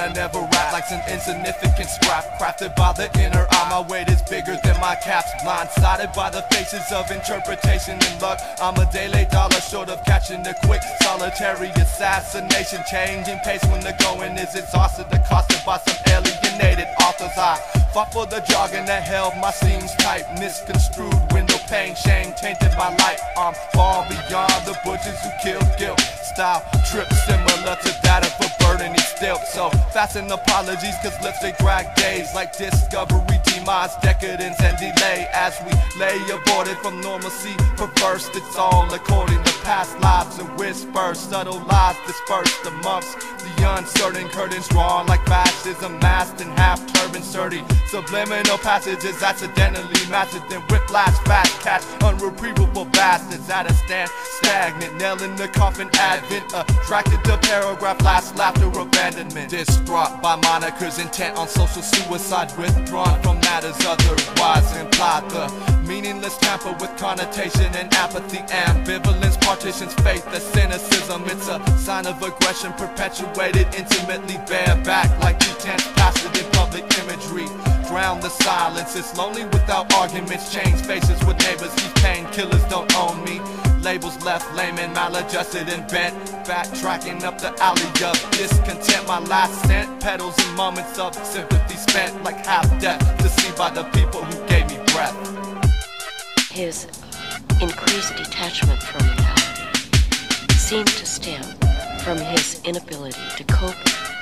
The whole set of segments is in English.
I never rap like some insignificant scrap crafted by the inner eye. My weight is bigger than my caps, blindsided by the faces of interpretation and luck. I'm a daily dollar short of catching the quick solitary assassination, changing pace when the going is exhausted, accosted by some alienated authors. I fought for the jargon that held my seams tight, misconstrued window pane, shame tainted my light. I'm far beyond the butchers who killed guilt. Style trip similar to that of a bird and he still. So fasten apologies, cause lips they drag days like discovery, demise, decadence and delay. As we lay aborted from normalcy, perverse, it's all according to past lives and whispers. Subtle lies dispersed amongst the uncertain curtains drawn like fascism, masked in half turban sturdy. Subliminal passages accidentally mastered, then whiplash, fast catch, unretrievable bastards at a stand, stagnant, nail in the coffin, advent, attracted to paragraph, last laughter, abandonment. Distraught by monikers, intent on social suicide, withdrawn from matters otherwise implied. The meaningless tamper with connotation and apathy, ambivalence, partitions, faith, the cynicism. It's a sign of aggression perpetuated intimately, bareback like pretense, passive in public imagery. Drown the silence, it's lonely without arguments. Change faces with neighbors, these painkillers don't own me. Labels left lame and maladjusted and bent, backtracking up the alley of discontent. My last scent, petals and moments of sympathy spent like half-death to see by the people who gave me breath. His increased detachment from reality seemed to stem from his inability to cope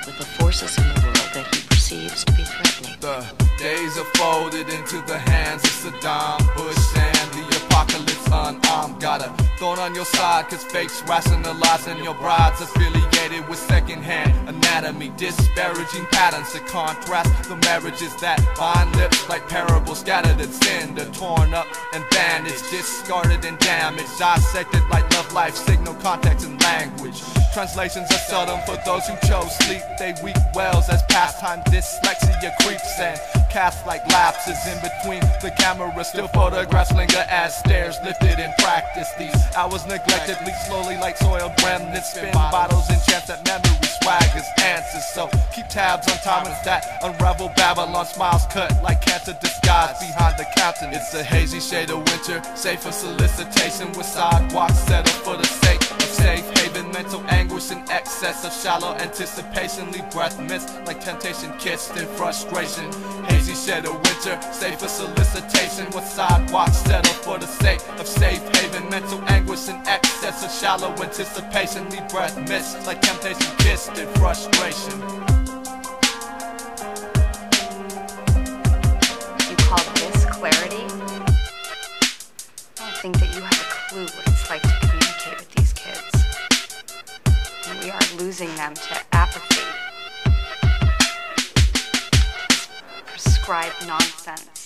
with the forces in the world that he perceives to be threatening. The days are folded into the hands of Saddam, Bush and the apocalypse unarmed. Got a thorn on your side cause fake's rationalizing your brides affiliated with secondhand anatomy, disparaging patterns to contrast the marriages that bind lips like parables, scattered and cinder, torn up and bandaged, discarded and damaged, dissected like love life, signal, context and language. Translations are seldom for those who chose sleep. They weep wells as pastime dyslexia creeps and cast like lapses in between the camera. Still photographs linger as stairs lifted in practice. These hours neglectedly, slowly like soiled remnants, spin bottles in chance that memory swaggers answers. So keep tabs on timings that unravel Babylon. Smiles cut like cancer disguised behind the countenance. It's a hazy shade of winter, safe for solicitation, with sidewalks settled for the sake of safe haven. Mental anguish and excess of shallow anticipation leave breath missed like temptation kissed in frustration. Hazy shade of winter, safe for solicitation, with sidewalks settled for the sake of safe haven. Mental anguish and excess of shallow anticipation leave breath missed like temptation kissed in frustration. You call this clarity? I don't think that you have a clue what it's like to communicate with these kids. And we are losing them to apathy. This prescribed nonsense.